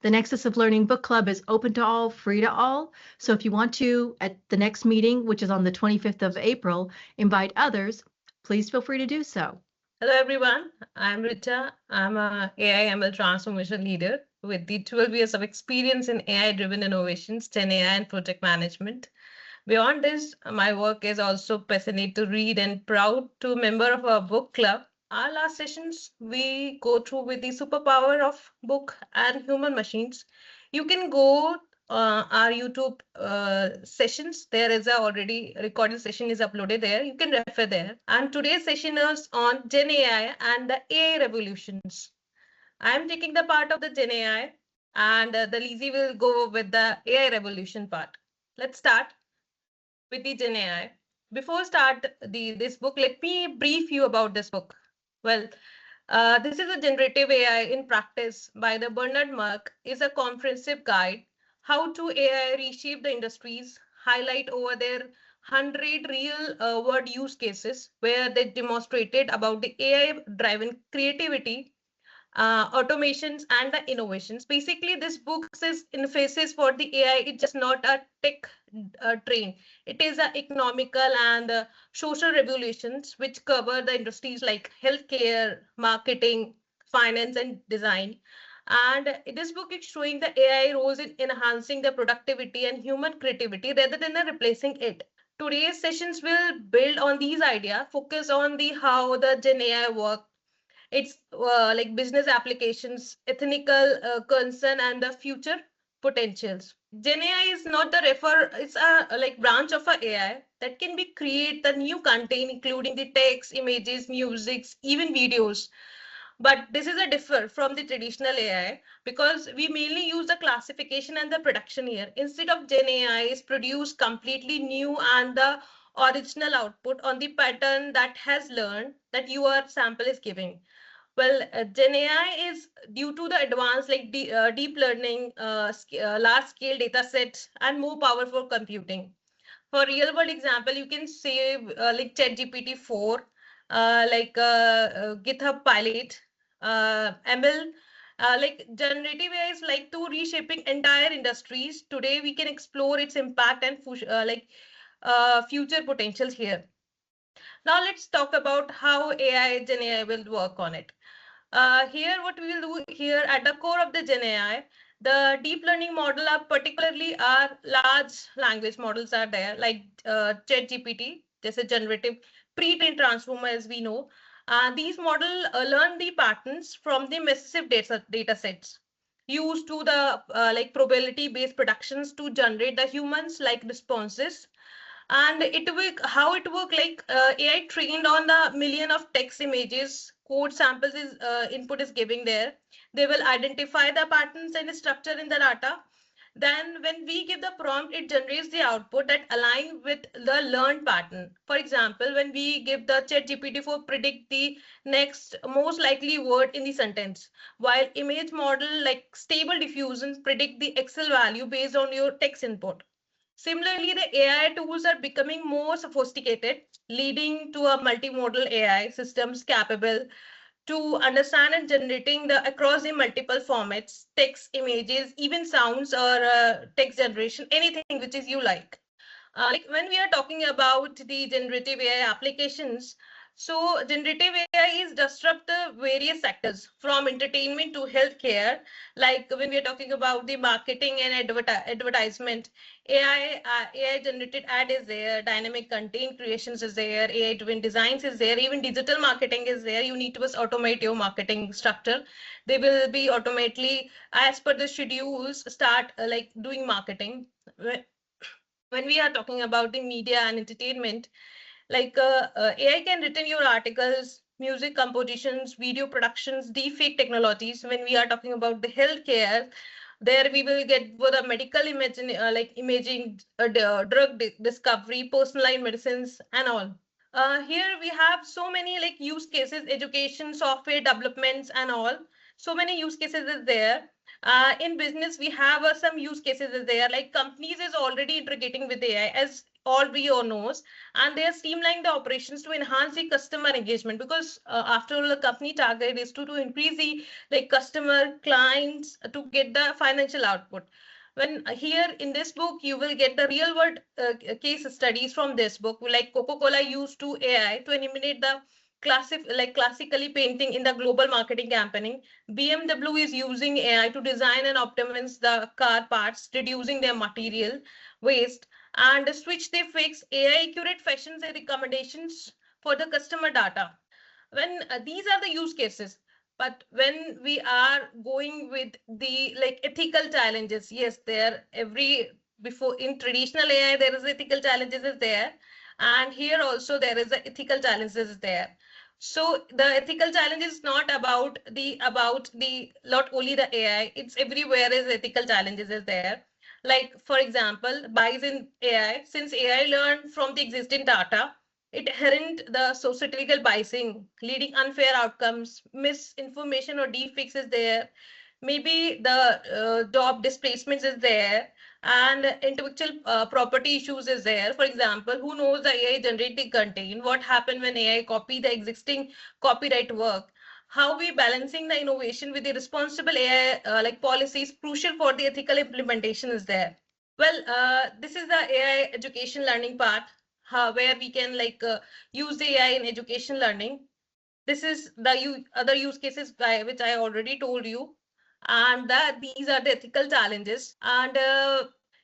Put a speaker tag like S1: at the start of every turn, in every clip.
S1: The Nexus of Learning Book Club is open to all, free to all. So if you want to, at the next meeting, which is on the 25th of April, invite others, please feel free to do so.
S2: Hello, everyone. I'm Richa. I'm a AI ML transformation leader with the 12 years of experience in AI-driven innovations, Gen AI, and project management. Beyond this, my work is also passionate to read and proud to member of a book club. Our last sessions, we go through with the superpower of book and human machines. You can go our YouTube sessions. There is a already recorded session is uploaded there. You can refer there. And today's session is on Gen AI and the AI revolutions. I am taking the part of the Gen AI, and the Lizzie will go with the AI revolution part. Let's start with the Gen AI. Before start this book, let me brief you about this book. Well, this is a generative AI in practice by the Bernard Merck. Is a comprehensive guide how to AI reshape the industries, highlight over their 100 real world use cases where they demonstrated about the AI driven creativity, automations and the innovations. Basically, this book is interfaces for the AI. It's just not a tech train. It is a economical and social revolutions which cover the industries like healthcare, marketing, finance, and design. And this book is showing the AI roles in enhancing the productivity and human creativity rather than replacing it. Today's sessions will build on these ideas, focus on the how the Gen AI work, it's like business applications, ethical concern, and the future potentials. Gen AI is not the it's a like branch of a AI that can be create the new content, including the text, images, musics, even videos. But this is a differ from the traditional AI because we mainly use the classification and the production here. Instead of Gen AI is produced completely new and the original output on the pattern that has learned that your sample is giving. Well, Gen AI is due to the advanced like deep learning, large scale data sets and more powerful computing. For real world example, you can say like ChatGPT 4, GitHub Pilot, ML, like generative AI is like to reshaping entire industries. Today, we can explore its impact and future potentials here. Now let's talk about how AI, Gen AI will work on it. Here, what we will do here at the core of the Gen AI, the deep learning model are particularly our large language models are there, like ChatGPT, this is generative pre-trained transformer as we know. These models learn the patterns from the massive data sets used to the like probability based productions to generate the humans like responses. And it will how it work like AI trained on the million of text images code samples is input is giving there. They will identify the patterns and structure in the data. Then when we give the prompt, it generates the output that align with the learned pattern. For example, when we give the chat GPT for predict the next most likely word in the sentence, while image model like stable diffusion predict the excel value based on your text input. Similarly, the AI tools are becoming more sophisticated, leading to a multimodal AI systems capable to understand and generating the across the multiple formats, text, images, even sounds or text generation, anything which is you like. Like when we are talking about the generative AI applications, so generative AI is disrupt the various sectors from entertainment to healthcare. Like when we are talking about the marketing and advertisement, AI generated ad is there, dynamic content creations is there, AI driven designs is there, even digital marketing is there. You need to just automate your marketing structure. They will be automatically as per the schedules start like doing marketing. When we are talking about the media and entertainment, like AI can written your articles, music compositions, video productions, deepfake technologies. When we are talking about the healthcare, there we will get for the medical imaging, like imaging, drug discovery, personalized medicines, and all. Here we have so many like use cases, education, software developments, and all. So many use cases is there. In business, we have some use cases is there. Like companies is already integrating with AI. As all be or knows, and they are streamlining the operations to enhance the customer engagement, because after all, the company target is to increase the customer clients to get the financial output. When here in this book you will get the real world case studies from this book, like Coca-Cola used to AI to eliminate the classically painting in the global marketing campaigning. BMW is using AI to design and optimize the car parts, reducing their material waste. And Switch, they fix AI accurate fashions and recommendations for the customer data. When these are the use cases, but when we are going with the ethical challenges, yes, there every before in traditional AI there is ethical challenges is there, and here also there is a ethical challenges is there. So the ethical challenge is not about the not only the AI, it's everywhere is ethical challenges is there. Like for example, bias in AI, since AI learned from the existing data, it inherent the societal biasing, leading unfair outcomes, misinformation or deepfakes is there. Maybe the job displacements is there, and intellectual property issues is there. For example, who knows the AI generating content? What happened when AI copy the existing copyright work? How we balancing the innovation with the responsible AI policies crucial for the ethical implementation is there. Well, this is the AI education learning part, where we can use the AI in education learning. This is the other use cases which I already told you, and that these are the ethical challenges. And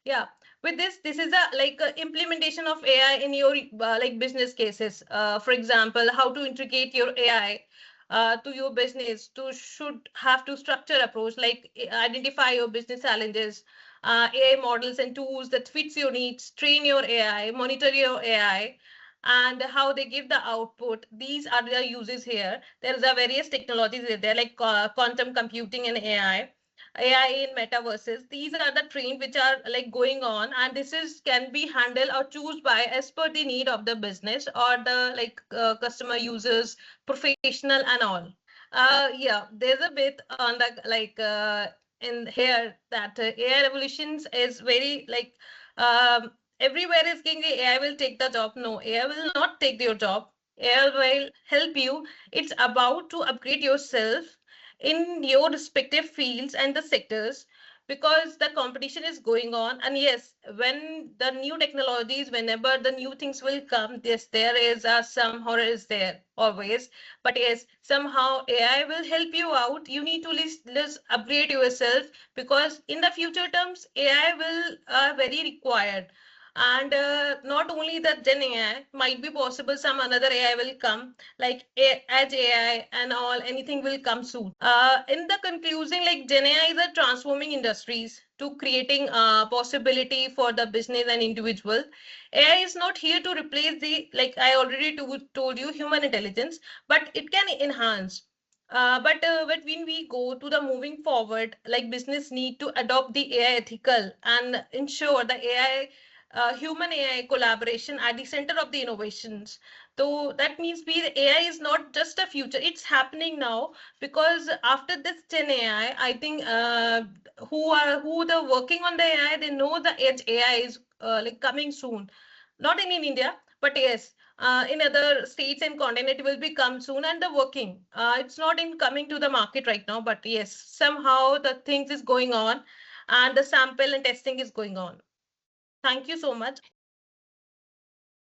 S2: yeah, with this is a implementation of AI in your business cases. For example, how to integrate your AI to your business. To should have to structure approach, like identify your business challenges, AI models and tools that fits your needs, train your AI, monitor your AI, and how they give the output. These are the uses here. There's a various technologies there, like quantum computing and AI in metaverses. These are the trends which are going on, and this is can be handled or choose by as per the need of the business or the customer users, professional and all. Yeah, there's a bit on the in here that AI revolutions is very everywhere is saying AI will take the job. No, AI will not take your job. AI will help you. It's about to upgrade yourself in your respective fields and the sectors, because the competition is going on. And yes, when the new technologies, whenever the new things will come, yes, there is some horror is there always. But yes, somehow AI will help you out. You need to list upgrade yourself, because in the future terms, AI will very required. And not only that Gen AI, might be possible some another AI will come, like Edge AI and all, anything will come soon. In the conclusion, Gen AI is a transforming industries to creating possibility for the business and individual. AI is not here to replace the, like I already told you, human intelligence, but it can enhance. But when we go to the moving forward, like business need to adopt the AI ethical and ensure the AI human AI collaboration at the center of the innovations. So that means AI is not just a future; it's happening now, because after this Gen AI, I think who the working on the AI, they know the edge AI is coming soon. Not in India, but yes, in other states and continent it will become soon, and the working. It's not in coming to the market right now, but yes, somehow the things is going on, and the sample and testing is going on. Thank you so much.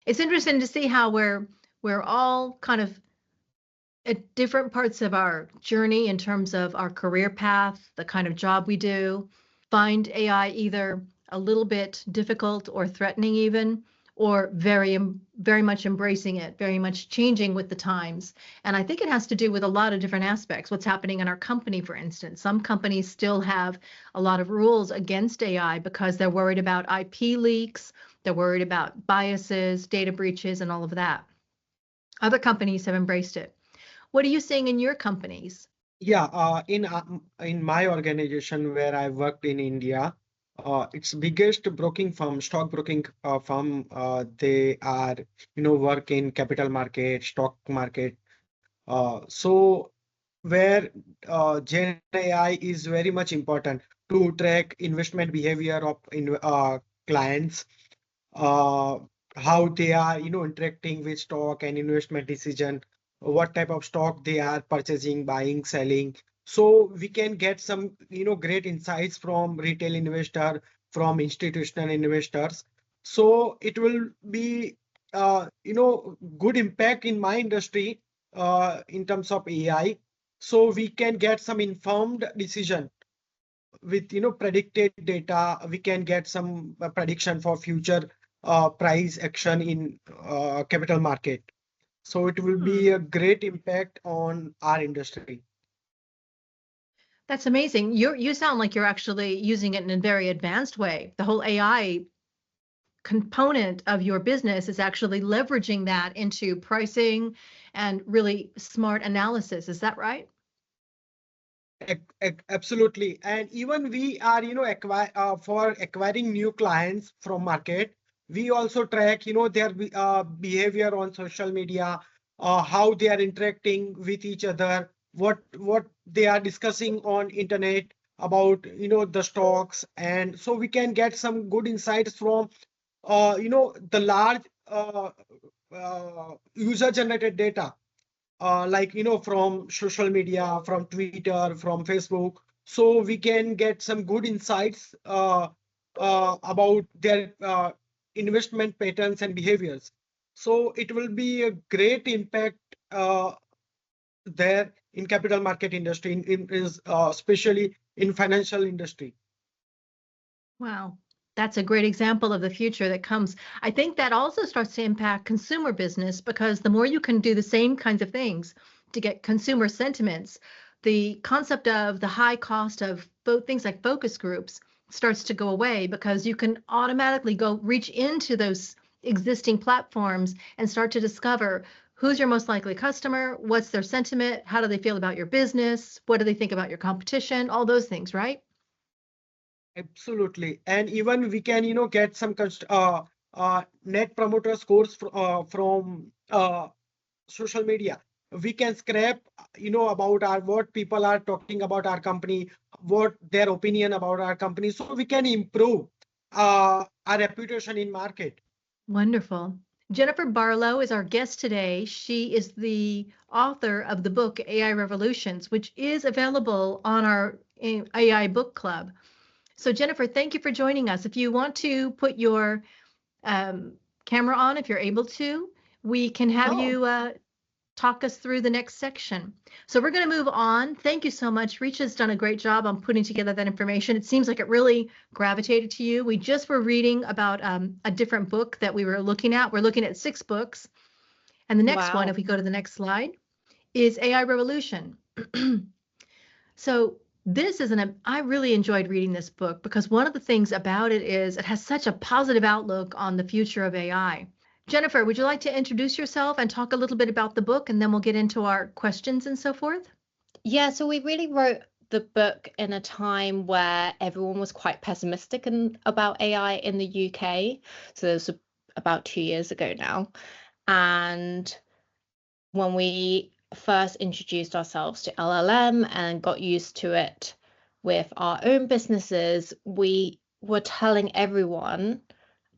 S1: It's interesting to see how we're all kind of at different parts of our journey in terms of our career path, the kind of job we do, find AI either a little bit difficult or threatening even, or very much embracing it, very much changing with the times. And I think it has to do with a lot of different aspects. What's happening in our company, for instance. Some companies still have a lot of rules against AI because they're worried about IP leaks, they're worried about biases, data breaches, and all of that. Other companies have embraced it. What are you seeing in your companies?
S3: Yeah, in my organization where I worked in India, its biggest broking firm, stockbroking firm, they are, work in capital market, stock market. So where Gen AI is very much important to track investment behavior of clients. how they are, interacting with stock and investment decision, what type of stock they are purchasing, buying, selling. So we can get some, great insights from retail investor, from institutional investors. So it will be, good impact in my industry, in terms of AI. So we can get some informed decision with predicted data. We can get some prediction for future price action in capital market. So it will be a great impact on our industry.
S1: That's amazing. You sound like you're actually using it in a very advanced way. The whole AI component of your business is actually leveraging that into pricing and really smart analysis. Is that right?
S3: Absolutely. And even we are, for acquiring new clients from market, we also track, their behavior on social media, how they are interacting with each other, what they are discussing on internet about, the stocks. And so we can get some good insights from, the large user generated data, like from social media, from Twitter, from Facebook. So we can get some good insights about their investment patterns and behaviors. So it will be a great impact there in capital market industry, especially in financial industry.
S1: Wow. That's a great example of the future that comes. I think that also starts to impact consumer business because the more you can do the same kinds of things to get consumer sentiments, the concept of the high cost of both things like focus groups starts to go away because you can automatically go reach into those existing platforms and start to discover who's your most likely customer, what's their sentiment, how do they feel about your business, what do they think about your competition, all those things, right?
S3: Absolutely. And even we can, get some net promoter scores from social media. We can scrape, about what people are talking about our company, what their opinion about our company, so we can improve our reputation in market.
S1: Wonderful. Jennifer Barlow is our guest today. She is the author of the book AI Revolutions, which is available on our AI book club. So, Jennifer, thank you for joining us. If you want to put your camera on, if you're able to, we can have you talk us through the next section. So we're going to move on. Thank you so much. Richa's done a great job on putting together that information. It seems like it really gravitated to you. We just were reading about a different book that we were looking at. We're looking at 6 books. And the next one,
S4: Wow.
S1: if we go to the next slide, is AI Revolution. So this is I really enjoyed reading this book because one of the things about it is it has such a positive outlook on the future of AI. Jennifer, would you like to introduce yourself and talk a little bit about the book, and then we'll get into our questions and so forth?
S4: Yeah, so we really wrote the book in a time where everyone was quite pessimistic about AI in the UK. So this was about 2 years ago now. And when we first introduced ourselves to LLM and got used to it with our own businesses, we were telling everyone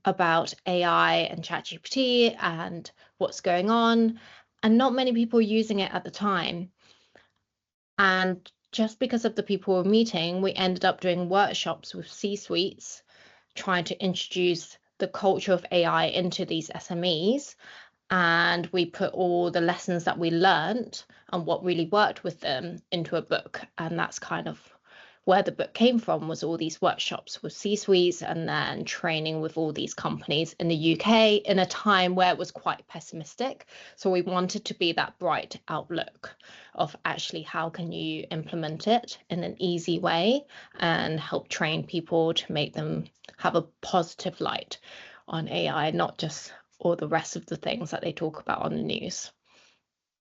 S4: about AI and ChatGPT and what's going on, and not many people were using it at the time. And just because of the people we're meeting, we ended up doing workshops with C-suites, trying to introduce the culture of AI into these SMEs. And we put all the lessons that we learned and what really worked with them into a book. And that's kind of where the book came from, was all these workshops with C-suites and then training with all these companies in the UK in a time where it was quite pessimistic. So we wanted to be that bright outlook of actually how can you implement it in an easy way and help train people to make them have a positive light on AI, not just all the rest of the things that they talk about on the news.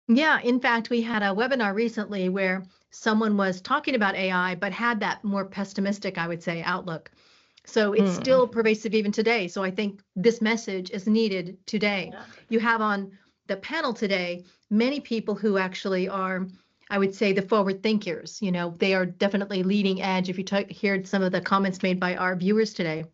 S1: Yeah, in fact, we had a webinar recently where someone was talking about AI, but had that more pessimistic, I would say, outlook. So it's still pervasive even today. So I think this message is needed today.
S4: Yeah.
S1: You have on the panel today many people who actually are, I would say, the forward thinkers. You know, they are definitely leading edge if you heard some of the comments made by our viewers today.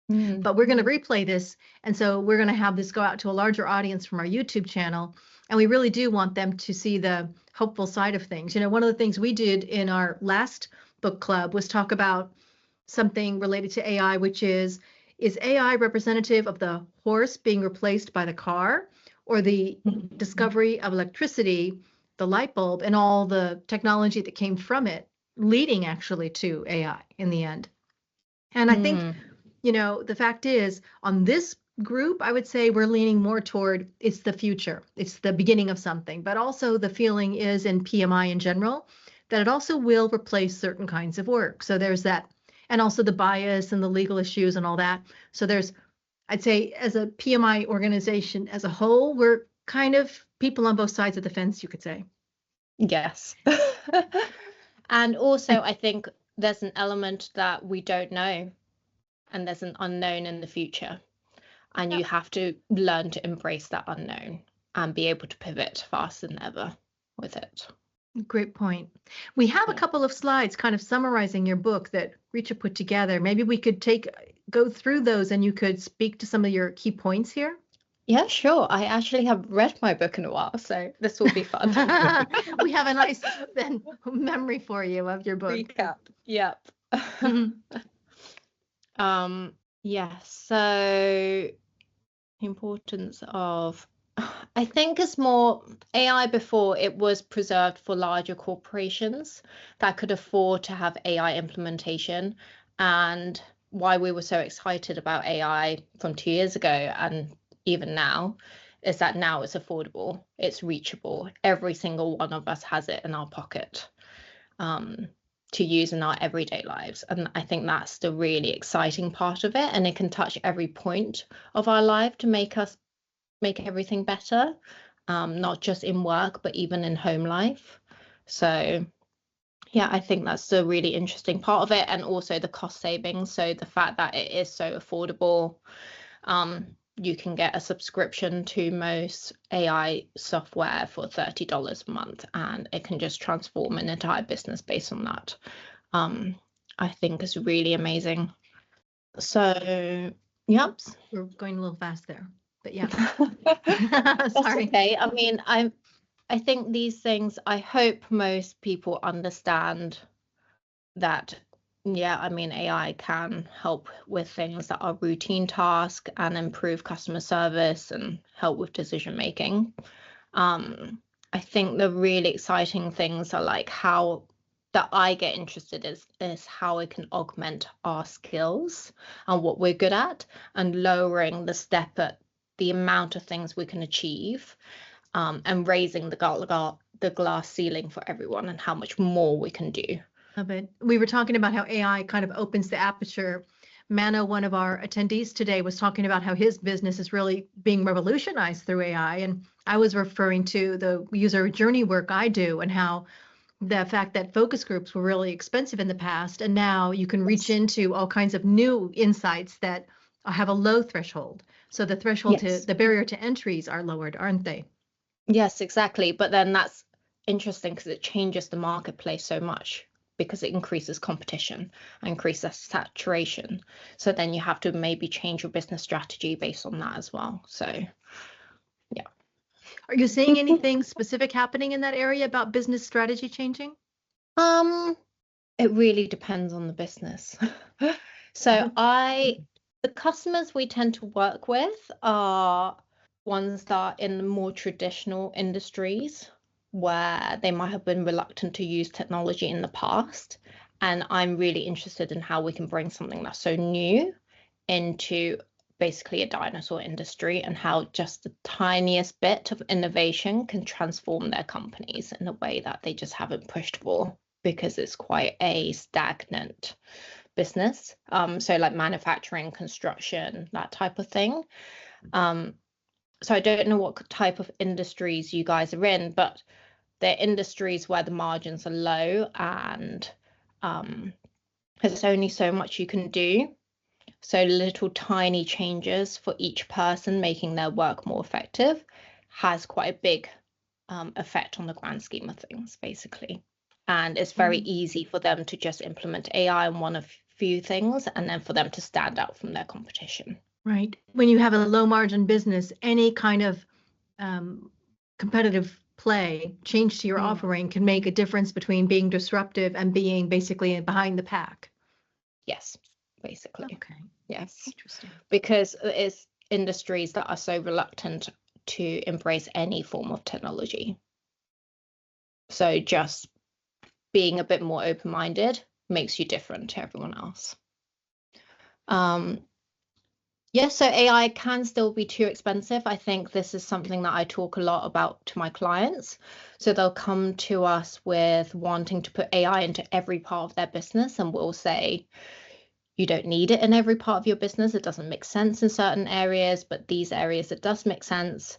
S1: But we're going to replay this. And so we're going to have this go out to a larger audience from our YouTube channel. And we really do want them to see the hopeful side of things. You know, one of the things we did in our last book club was talk about something related to AI, which is AI representative of the horse being replaced by the car, or the discovery of electricity, the light bulb, and all the technology that came from it, leading actually to AI in the end? And I think, you know, the fact is, on this group, I would say we're leaning more toward it's the future, it's the beginning of something, but also the feeling is in PMI in general that it also will replace certain kinds of work. So there's that, and also the bias and the legal issues and all that. So there's, I'd say, as a PMI organization as a whole, we're kind of people on both sides of the fence, you could say.
S4: Yes. And also, I think there's an element that we don't know, and there's an unknown in the future. And you have to learn to embrace that unknown and be able to pivot faster than ever with it.
S1: Great point. We have a couple of slides kind of summarizing your book that Richa put together. Maybe we could go through those and you could speak to some of your key points here.
S4: Yeah, sure. I actually have read my book in a while, so this will be fun.
S1: We have a nice memory for you of your book.
S4: Recap. Yep. Yeah, so importance of, I think it's more AI. Before, it was preserved for larger corporations that could afford to have AI implementation, and why we were so excited about AI from 2 years ago and even now is that now it's affordable, it's reachable. Every single one of us has it in our pocket to use in our everyday lives. And I think that's the really exciting part of it. And it can touch every point of our life to make everything better, not just in work, but even in home life. So yeah, I think that's the really interesting part of it. And also the cost savings. So the fact that it is so affordable, you can get a subscription to most AI software for $30 a month, and it can just transform an entire business based on that. I think is really amazing. So, yep.
S1: We're going a little fast there, but yeah.
S4: That's
S1: Sorry.
S4: okay. I mean, I think these things, I hope most people understand that, yeah, I mean, AI can help with things that are routine tasks and improve customer service and help with decision making. I think the really exciting things are like how that I get interested is how it can augment our skills and what we're good at, and lowering the step at the amount of things we can achieve, and raising the glass ceiling for everyone and how much more we can do.
S1: Love it. We were talking about how AI kind of opens the aperture. Mano, one of our attendees today, was talking about how his business is really being revolutionized through AI. And I was referring to the user journey work I do, and how the fact that focus groups were really expensive in the past, and now you can reach into all kinds of new insights that have a low threshold. So the threshold the barrier to entries are lowered, aren't they?
S4: Yes, exactly. But then that's interesting because it changes the marketplace so much, because it increases competition and increases saturation. So then you have to maybe change your business strategy based on that as well. So, yeah.
S1: Are you seeing anything specific happening in that area about business strategy changing?
S4: It really depends on the business. So the customers we tend to work with are ones that are in the more traditional industries, where they might have been reluctant to use technology in the past. And I'm really interested in how we can bring something that's so new into basically a dinosaur industry, and how just the tiniest bit of innovation can transform their companies in a way that they just haven't pushed for, because it's quite a stagnant business. So like manufacturing, construction, that type of thing. So I don't know what type of industries you guys are in, but they're industries where the margins are low, and there's only so much you can do. So little tiny changes for each person making their work more effective has quite a big effect on the grand scheme of things, basically. And it's very easy for them to just implement AI in one of few things and then for them to stand out from their competition.
S1: Right. When you have a low margin business, any kind of competitive play, change to your offering can make a difference between being disruptive and being basically behind the pack.
S4: Yes, basically.
S1: Okay.
S4: Yes.
S1: Interesting.
S4: Because it's industries that are so reluctant to embrace any form of technology. So just being a bit more open-minded makes you different to everyone else. Yeah, so AI can still be too expensive. I think this is something that I talk a lot about to my clients. So they'll come to us with wanting to put AI into every part of their business, and we'll say, you don't need it in every part of your business. It doesn't make sense in certain areas, but these areas it does make sense.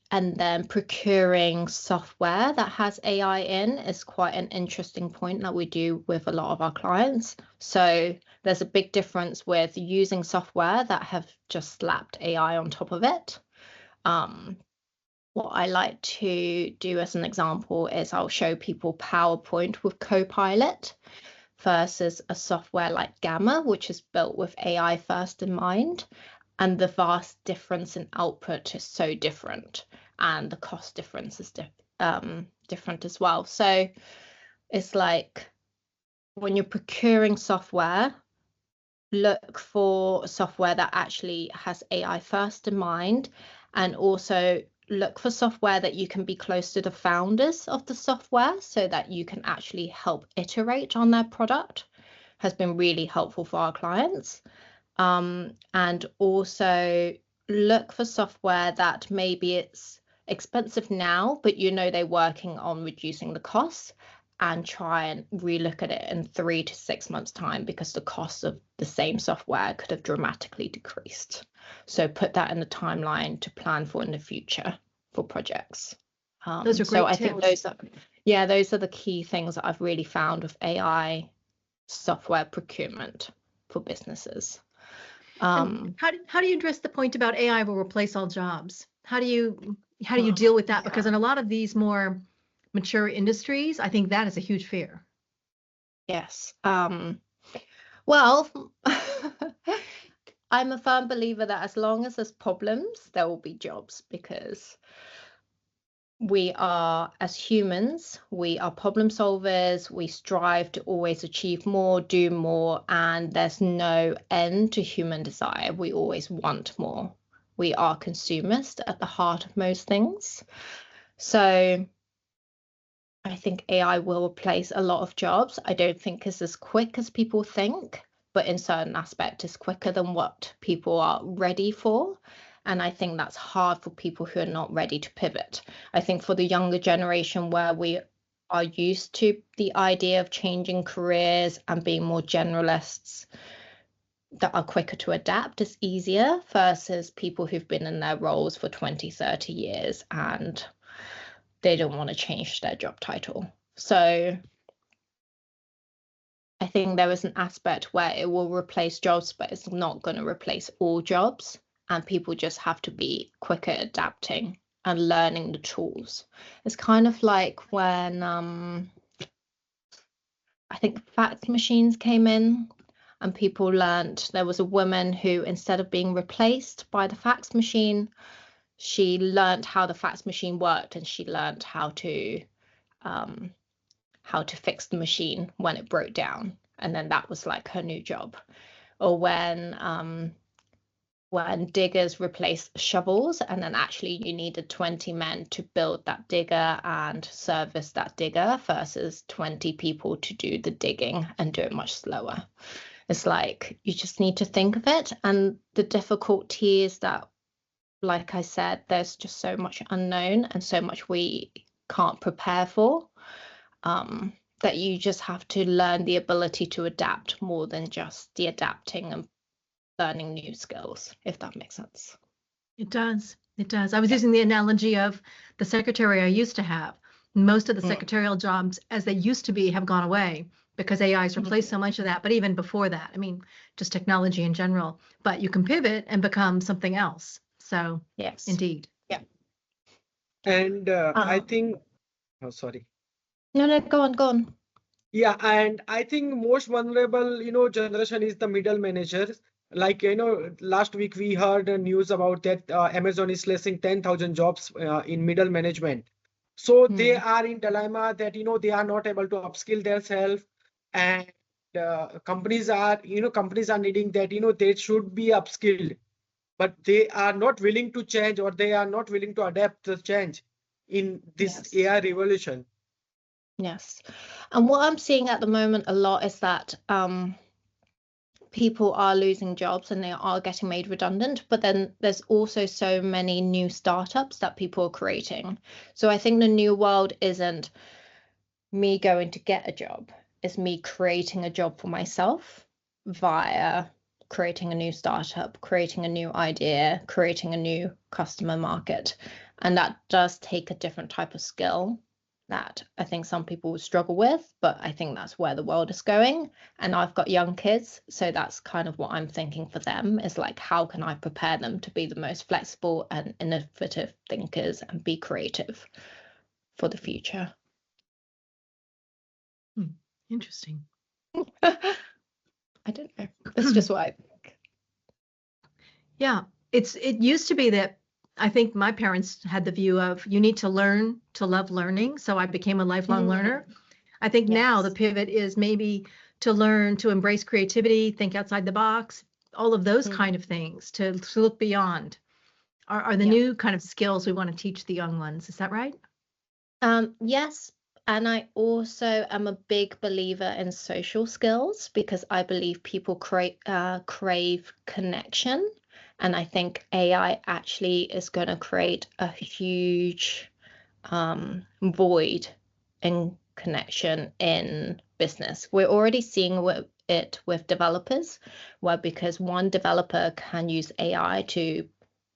S4: And then procuring software that has AI in is quite an interesting point that we do with a lot of our clients. So there's a big difference with using software that have just slapped AI on top of it. What I like to do as an example is I'll show people PowerPoint with Copilot versus a software like Gamma, which is built with AI first in mind. And the vast difference in output is so different, and the cost difference is different as well. So it's like when you're procuring software, look for software that actually has AI first in mind, and also look for software that you can be close to the founders of the software so that you can actually help iterate on their product. Has been really helpful for our clients. And also look for software that maybe it's expensive now, but you know they're working on reducing the costs, and try and relook at it in 3 to 6 months' time, because the cost of the same software could have dramatically decreased. So put that in the timeline to plan for in the future for projects.
S1: Those are great
S4: so I
S1: tips.
S4: think those are the key things that I've really found with AI software procurement for businesses.
S1: How do you address the point about AI will replace all jobs? How do you deal with that? Because in a lot of these more mature industries, I think that is a huge fear.
S4: Yes. Well, I'm a firm believer that as long as there's problems, there will be jobs, because we are, as humans, we are problem solvers. We strive to always achieve more, do more, and there's no end to human desire. We always want more. We are consumist at the heart of most things. So I think AI will replace a lot of jobs. I don't think it's as quick as people think, but in certain aspects it's quicker than what people are ready for. And I think that's hard for people who are not ready to pivot. I think for the younger generation, where we are used to the idea of changing careers and being more generalists that are quicker to adapt, is easier, versus people who've been in their roles for 20, 30 years and they don't want to change their job title. So I think there is an aspect where it will replace jobs, but it's not going to replace all jobs. And people just have to be quicker at adapting and learning the tools. It's kind of like when I think fax machines came in and people learned. There was a woman who, instead of being replaced by the fax machine, she learned how the fax machine worked, and she learned how to fix the machine when it broke down. And then that was like her new job. Or when diggers replaced shovels, and then actually you needed 20 men to build that digger and service that digger versus 20 people to do the digging and do it much slower. It's like you just need to think of it. And the difficulty is that, like I said, there's just so much unknown and so much we can't prepare for, that you just have to learn the ability to adapt more than just the adapting and learning new skills, if that makes sense.
S1: It does. It does. I was using the analogy of the secretary I used to have. Most of the secretarial jobs, as they used to be, have gone away because AI has replaced so much of that. But even before that, I mean, just technology in general. But you can pivot and become something else. So
S4: Yes.
S1: indeed.
S4: Yeah.
S3: And I think, oh, sorry.
S4: No, go on.
S3: Yeah, and I think most vulnerable, generation is the middle managers. Like, last week we heard news about that Amazon is slashing 10,000 jobs in middle management. So they are in dilemma that, they are not able to upskill themselves, and companies are needing that, they should be upskilled, but they are not willing to change, or they are not willing to adapt the change in this
S4: Yes.
S3: AI revolution.
S4: Yes. And what I'm seeing at the moment a lot is that people are losing jobs and they are getting made redundant, but then there's also so many new startups that people are creating. So I think the new world isn't me going to get a job, it's me creating a job for myself via creating a new startup, creating a new idea, creating a new customer market. And that does take a different type of skill that I think some people would struggle with, but I think that's where the world is going. And I've got young kids, so that's kind of what I'm thinking for them, is like, how can I prepare them to be the most flexible and innovative thinkers and be creative for the future?
S1: Interesting.
S4: I don't know. That's just what I think.
S1: Yeah, it used to be that I think my parents had the view of you need to learn to love learning. So I became a lifelong learner. I think now the
S4: Yes.
S1: pivot is maybe to learn to embrace creativity, think outside the box, all of those kind of things, to look beyond are the
S4: Yeah.
S1: new kind of skills we want to teach the young ones. Is that right?
S4: Yes. And I also am a big believer in social skills because I believe people crave connection. And I think AI actually is going to create a huge void in connection in business. We're already seeing it with developers, where because one developer can use AI to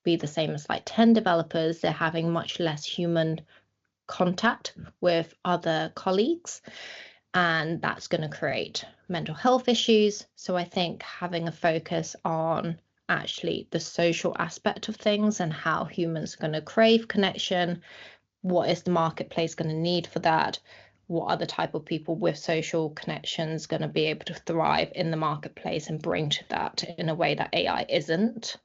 S4: be the same as like 10 developers, they're having much less human contact with other colleagues, and that's going to create mental health issues. So I think having a focus on actually the social aspect of things and how humans are going to crave connection, what is the marketplace going to need for that, what are the type of people with social connections going to be able to thrive in the marketplace and bring to that in a way that AI isn't,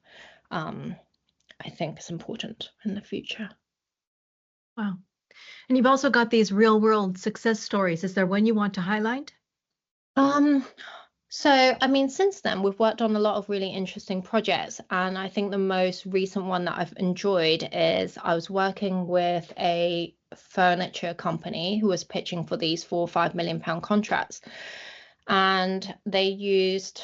S4: I think is important in the future.
S1: Wow. And you've also got these real world success stories. Is there one you want to highlight?
S4: So, I mean, since then, we've worked on a lot of really interesting projects. And I think the most recent one that I've enjoyed is I was working with a furniture company who was pitching for these £4 or £5 million contracts. And they used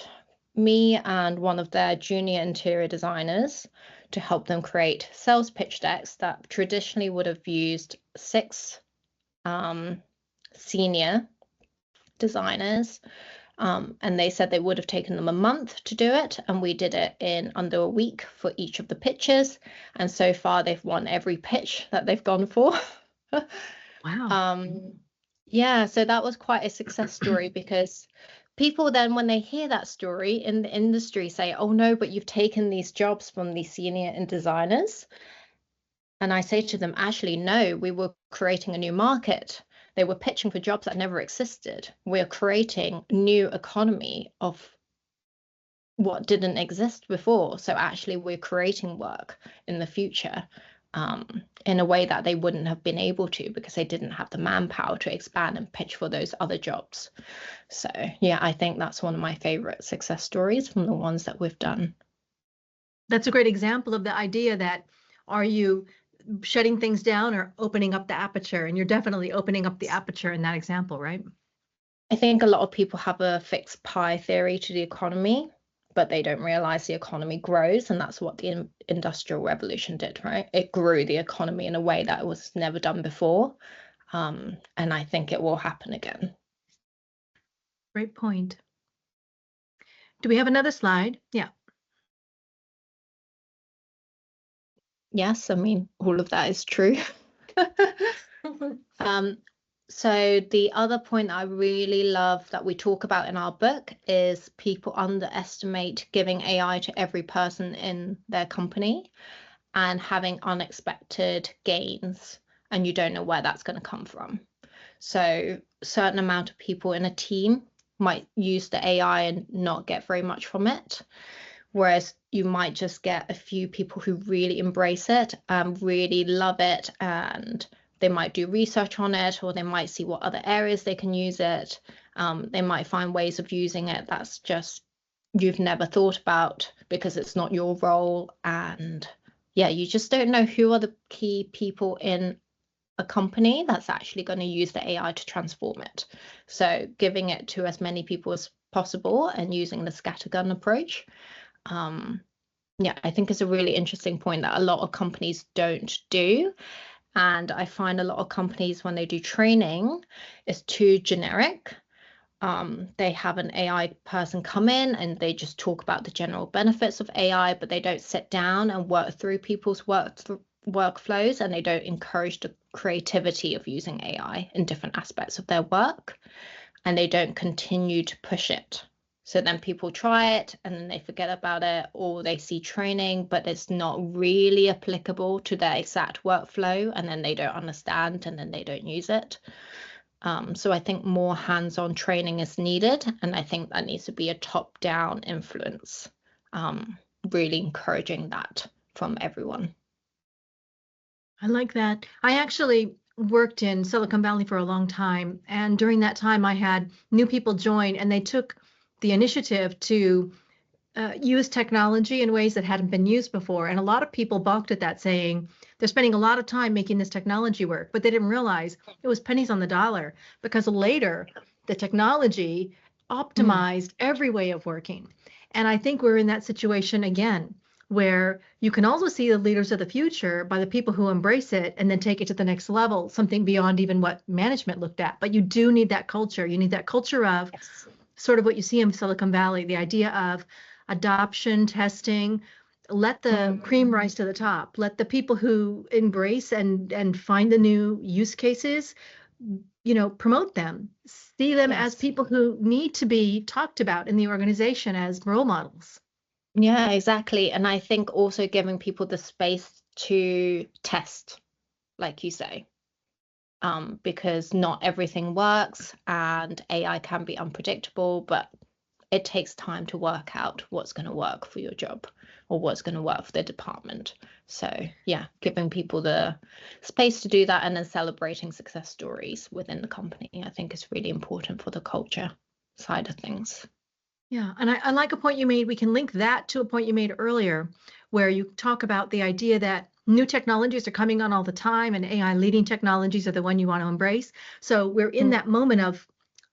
S4: me and one of their junior interior designers to help them create sales pitch decks that traditionally would have used 6 senior designers. And they said they would have taken them a month to do it, and we did it in under a week for each of the pitches. And so far, they've won every pitch that they've gone for.
S1: Wow.
S4: Yeah, so that was quite a success story because people then, when they hear that story in the industry, say, "Oh no, but you've taken these jobs from these senior and designers." And I say to them, actually, no, we were creating a new market. They were pitching for jobs that never existed. We're creating a new economy of what didn't exist before. So actually, we're creating work in the future in a way that they wouldn't have been able to because they didn't have the manpower to expand and pitch for those other jobs. So yeah, I think that's one of my favorite success stories from the ones that we've done.
S1: That's a great example of the idea that are you shutting things down or opening up the aperture? And you're definitely opening up the aperture in that example, right?
S4: I think a lot of people have a fixed pie theory to the economy, but they don't realize the economy grows, and that's what the Industrial Revolution did, right? It grew the economy in a way that was never done before, and I think it will happen again.
S1: Great point. Do we have another slide? Yeah.
S4: Yes, I mean, all of that is true. So the other point I really love that we talk about in our book is people underestimate giving AI to every person in their company and having unexpected gains, and you don't know where that's going to come from. So a certain amount of people in a team might use the AI and not get very much from it. Whereas you might just get a few people who really embrace it, really love it, and they might do research on it, or they might see what other areas they can use it. They might find ways of using it that's just you've never thought about because it's not your role. And yeah, you just don't know who are the key people in a company that's actually going to use the AI to transform it. So giving it to as many people as possible and using the scattergun approach. Yeah, I think it's a really interesting point that a lot of companies don't do. And I find a lot of companies, when they do training, it's too generic. They have an AI person come in and they just talk about the general benefits of AI, but they don't sit down and work through people's workflows, and they don't encourage the creativity of using AI in different aspects of their work, and they don't continue to push it. So then people try it and then they forget about it, or they see training, but it's not really applicable to their exact workflow, and then they don't understand and then they don't use it. So I think more hands-on training is needed, and I think that needs to be a top-down influence, really encouraging that from everyone.
S1: I like that. I actually worked in Silicon Valley for a long time, and during that time I had new people join, and they took the initiative to use technology in ways that hadn't been used before. And a lot of people balked at that, saying they're spending a lot of time making this technology work, but they didn't realize it was pennies on the dollar, because later the technology optimized every way of working. And I think we're in that situation again, where you can also see the leaders of the future by the people who embrace it and then take it to the next level, something beyond even what management looked at. But you do need that culture. You need that culture of sort of what you see in Silicon Valley, the idea of adoption, testing. Let the cream rise to the top. Let the people who embrace and find the new use cases, promote them. See them as people who need to be talked about in the organization as role models.
S4: Yeah, exactly. And I think also giving people the space to test, like you say, because not everything works and AI can be unpredictable, but it takes time to work out what's going to work for your job or what's going to work for the department. So yeah, giving people the space to do that and then celebrating success stories within the company, I think is really important for the culture side of things.
S1: Yeah, and I like a point you made. We can link that to a point you made earlier, where you talk about the idea that new technologies are coming on all the time, and AI leading technologies are the one you want to embrace. So we're in that moment of,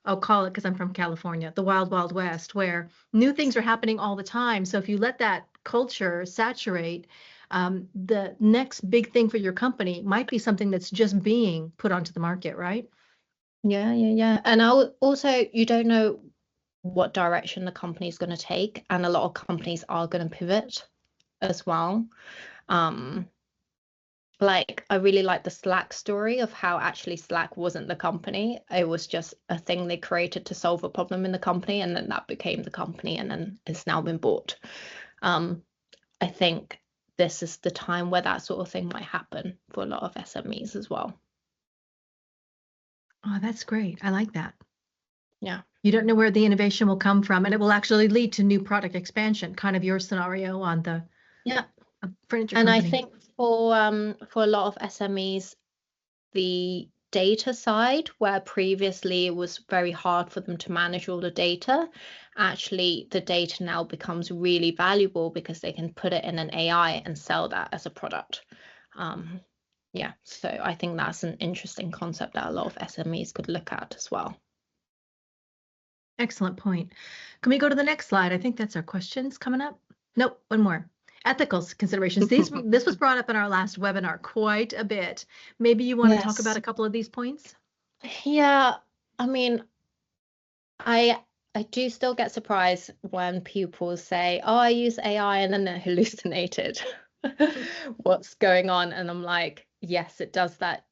S1: I'll call it, because I'm from California, the wild, wild west, where new things are happening all the time. So if you let that culture saturate, the next big thing for your company might be something that's just being put onto the market, right?
S4: Yeah. And also, you don't know what direction the company is going to take, and a lot of companies are going to pivot as well. Like, I really like the Slack story of how actually Slack wasn't the company. It was just a thing they created to solve a problem in the company, and then that became the company, and then it's now been bought. I think this is the time where that sort of thing might happen for a lot of SMEs as well.
S1: Oh, that's great. I like that.
S4: Yeah.
S1: You don't know where the innovation will come from, and it will actually lead to new product expansion, kind of your scenario on the furniture
S4: and
S1: company.
S4: I think for a lot of SMEs, the data side, where previously it was very hard for them to manage all the data, actually the data now becomes really valuable because they can put it in an AI and sell that as a product. So I think that's an interesting concept that a lot of SMEs could look at as well.
S1: Excellent point. Can we go to the next slide? I think that's our questions coming up. Nope, one more. Ethical considerations. This was brought up in our last webinar quite a bit. Maybe you want to talk about a couple of these points?
S4: Yeah, I mean, I do still get surprised when people say, oh, I use AI, and then they're hallucinated. What's going on? And I'm like, yes, it does that.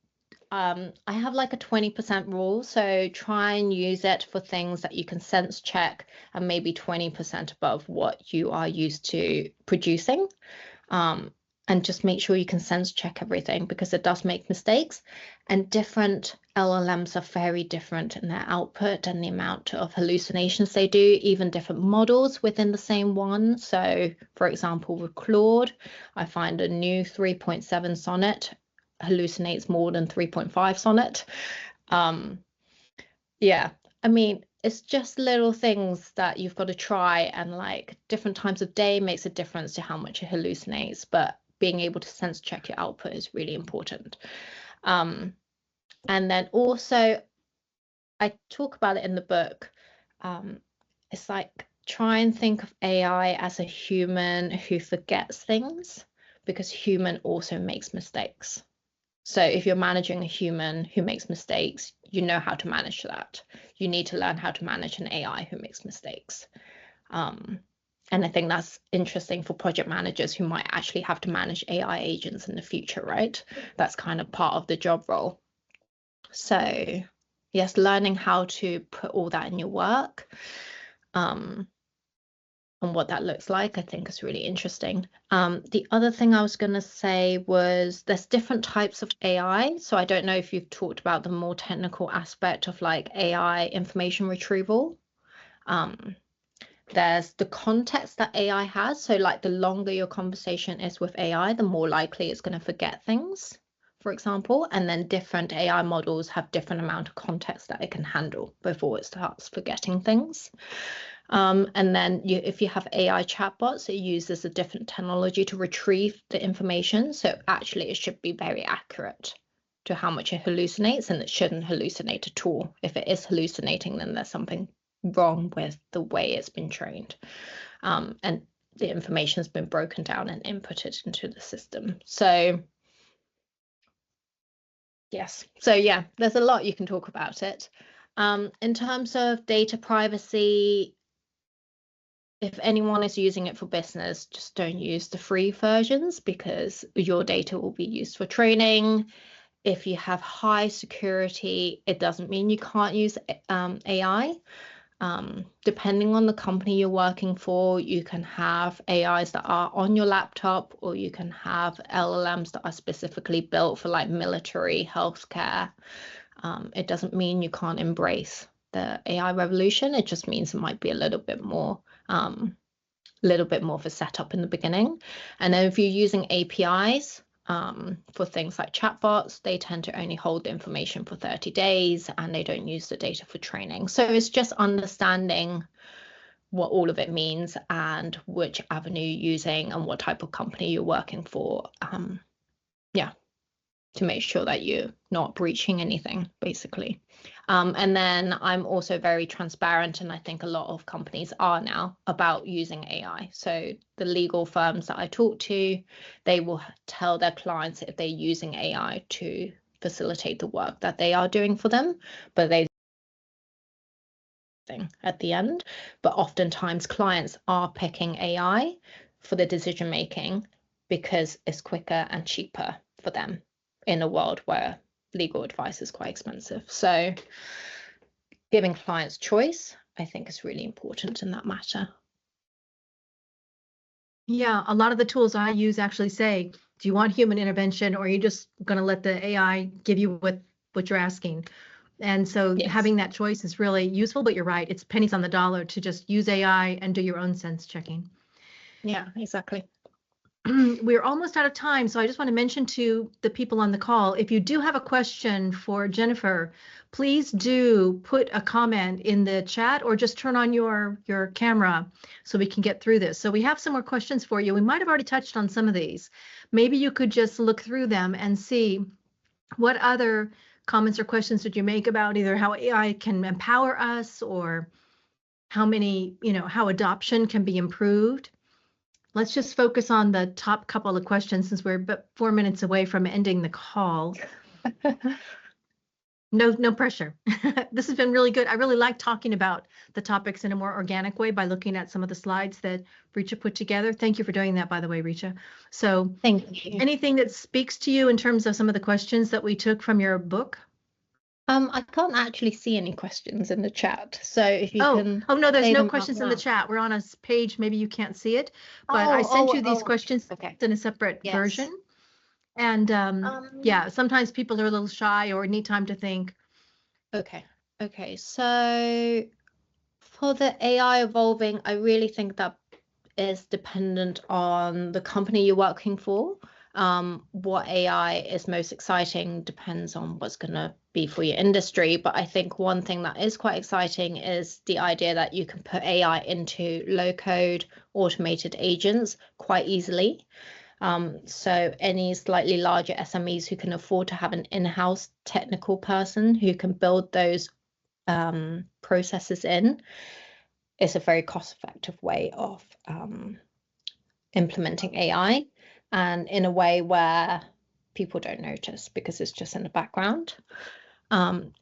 S4: I have like a 20% rule, so try and use it for things that you can sense check and maybe 20% above what you are used to producing. And just make sure you can sense check everything, because it does make mistakes, and different LLMs are very different in their output and the amount of hallucinations they do, even different models within the same one. So, for example, with Claude, I find a new 3.7 sonnet hallucinates more than 3.5 sonnet. Yeah, I mean, it's just little things that you've got to try, and like different times of day makes a difference to how much it hallucinates, but being able to sense check your output is really important. And then also, I talk about it in the book. It's like try and think of AI as a human who forgets things, because human also makes mistakes. So if you're managing a human who makes mistakes, you know how to manage that. You need to learn how to manage an AI who makes mistakes. And I think that's interesting for project managers who might actually have to manage AI agents in the future, right? That's kind of part of the job role. So yes, learning how to put all that in your work, and what that looks like, I think is really interesting. The other thing I was going to say was there's different types of AI. So I don't know if you've talked about the more technical aspect of like AI information retrieval. There's the context that AI has. So like the longer your conversation is with AI, the more likely it's going to forget things, for example. And then different AI models have different amount of context that it can handle before it starts forgetting things. And then if you have AI chatbots, it uses a different technology to retrieve the information. So actually it should be very accurate to how much it hallucinates, and it shouldn't hallucinate at all. If it is hallucinating, then there's something wrong with the way it's been trained. And the information has been broken down and inputted into the system. So yes, so yeah, there's a lot you can talk about it. In terms of data privacy, if anyone is using it for business, just don't use the free versions, because your data will be used for training. If you have high security, it doesn't mean you can't use AI. Depending on the company you're working for, you can have AIs that are on your laptop, or you can have LLMs that are specifically built for like military, healthcare. It doesn't mean you can't embrace the AI revolution. It just means it might be a little bit more of a setup in the beginning. And then if you're using APIs for things like chatbots, they tend to only hold the information for 30 days and they don't use the data for training. So it's just understanding what all of it means and which avenue you're using and what type of company you're working for. To make sure that you're not breaching anything, basically. And then I'm also very transparent, and I think a lot of companies are now, about using AI. So the legal firms that I talk to, they will tell their clients if they're using AI to facilitate the work that they are doing for them, but they at the end. But oftentimes clients are picking AI for the decision making because it's quicker and cheaper for them in a world where legal advice is quite expensive. So giving clients choice, I think, is really important in that matter.
S1: Yeah, a lot of the tools I use actually say, do you want human intervention, or are you just going to let the AI give you what you're asking? And so
S4: Yes.
S1: Having that choice is really useful, but you're right, it's pennies on the dollar to just use AI and do your own sense checking.
S4: Yeah, exactly.
S1: We're almost out of time, so I just want to mention to the people on the call, if you do have a question for Jennifer, please do put a comment in the chat or just turn on your camera so we can get through this. So we have some more questions for you. We might have already touched on some of these. Maybe you could just look through them and see what other comments or questions did you make about either how AI can empower us, or how adoption can be improved. Let's just focus on the top couple of questions since we're about 4 minutes away from ending the call. No pressure. This has been really good. I really like talking about the topics in a more organic way by looking at some of the slides that Richa put together. Thank you for doing that, by the way, Richa. So
S4: thank you.
S1: Anything that speaks to you in terms of some of the questions that we took from your book?
S4: I can't actually see any questions in the chat. So if you can.
S1: Oh no, there's no questions in the chat. We're on a page, maybe you can't see it, but I sent you these questions in a separate version. And yeah, sometimes people are a little shy or need time to think.
S4: Okay. So for the AI evolving, I really think that is dependent on the company you're working for. What AI is most exciting depends on what's going to be for your industry. But I think one thing that is quite exciting is the idea that you can put AI into low-code automated agents quite easily. So any slightly larger SMEs who can afford to have an in-house technical person who can build those processes in, is a very cost-effective way of implementing AI, and in a way where people don't notice because it's just in the background.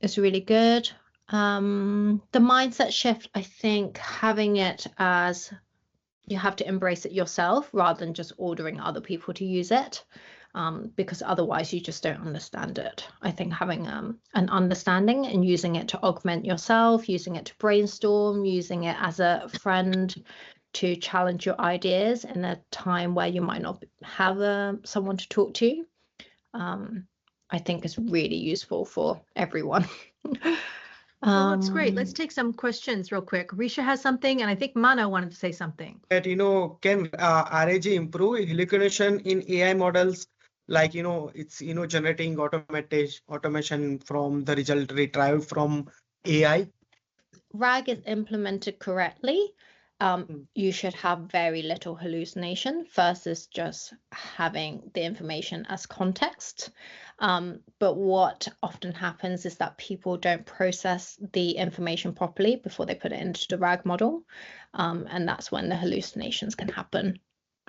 S4: It's really good. The mindset shift, I think having it as you have to embrace it yourself rather than just ordering other people to use it, because otherwise you just don't understand it. I think having an understanding and using it to augment yourself, using it to brainstorm, using it as a friend to challenge your ideas in a time where you might not have someone to talk to, I think is really useful for everyone.
S1: Well, that's great. Let's take some questions real quick. Risha has something, and I think Mana wanted to say something.
S3: That, can RAG improve hallucination in AI models? Like, it's, generating automation from the result retrieved from AI.
S4: RAG is implemented correctly, you should have very little hallucination versus just having the information as context. But what often happens is that people don't process the information properly before they put it into the RAG model. And that's when the hallucinations can happen.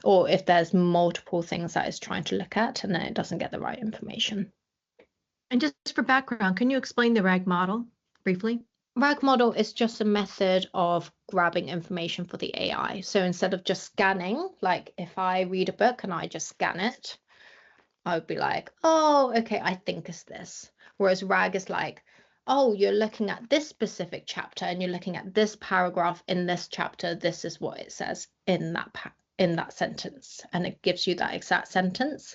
S4: Or if there's multiple things that it's trying to look at and then it doesn't get the right information.
S1: And just for background, can you explain the RAG model briefly?
S4: RAG model is just a method of grabbing information for the AI. So instead of just scanning, like if I read a book and I just scan it, I would be like, oh, okay, I think it's this. Whereas RAG is like, oh, you're looking at this specific chapter and you're looking at this paragraph in this chapter. This is what it says in that sentence. And it gives you that exact sentence.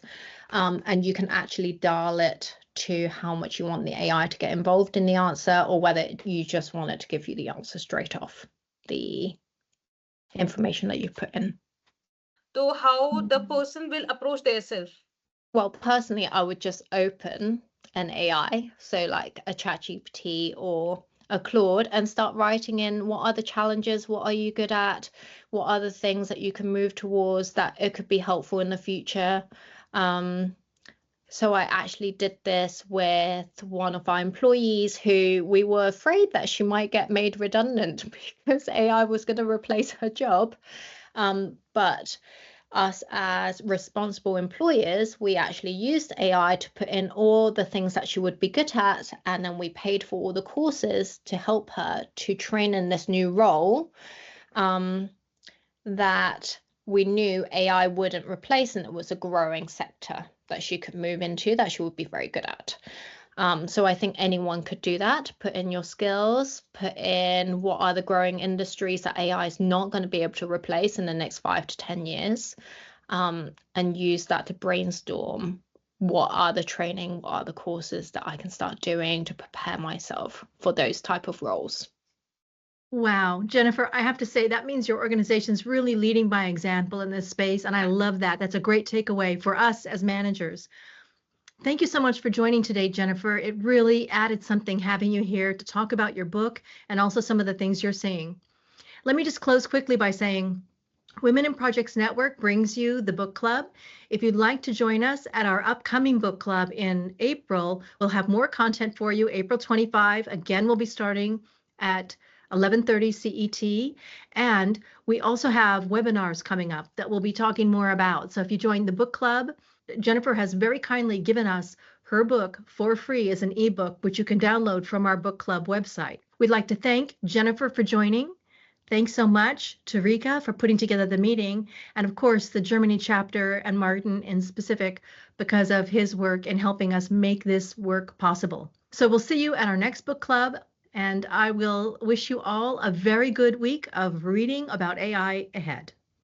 S4: And you can actually dial it to how much you want the AI to get involved in the answer, or whether you just want it to give you the answer straight off the information that you put in.
S2: So how the person will approach themselves?
S4: Well, personally, I would just open an AI, so like a ChatGPT or a Claude, and start writing in what are the challenges, what are you good at, what are the things that you can move towards that it could be helpful in the future. So I actually did this with one of our employees who we were afraid that she might get made redundant because AI was going to replace her job. But us as responsible employers, we actually used AI to put in all the things that she would be good at. And then we paid for all the courses to help her to train in this new role that we knew AI wouldn't replace, and it was a growing sector that she could move into that she would be very good at. So I think anyone could do that. Put in your skills, put in what are the growing industries that AI is not going to be able to replace in the next 5 to 10 years, and use that to brainstorm what are the training, what are the courses that I can start doing to prepare myself for those type of roles.
S1: Wow, Jennifer, I have to say that means your organization's really leading by example in this space, and I love that. That's a great takeaway for us as managers. Thank you so much for joining today, Jennifer. It really added something having you here to talk about your book and also some of the things you're seeing. Let me just close quickly by saying Women in Projects Network brings you the book club. If you'd like to join us at our upcoming book club in April, we'll have more content for you. April 25, again, we'll be starting at 11:30 CET. And we also have webinars coming up that we'll be talking more about. So if you join the book club, Jennifer has very kindly given us her book for free as an ebook, which you can download from our book club website. We'd like to thank Jennifer for joining. Thanks so much to Rika for putting together the meeting, and of course the Germany chapter and Martin in specific because of his work in helping us make this work possible. So we'll see you at our next book club, and I will wish you all a very good week of reading about AI ahead.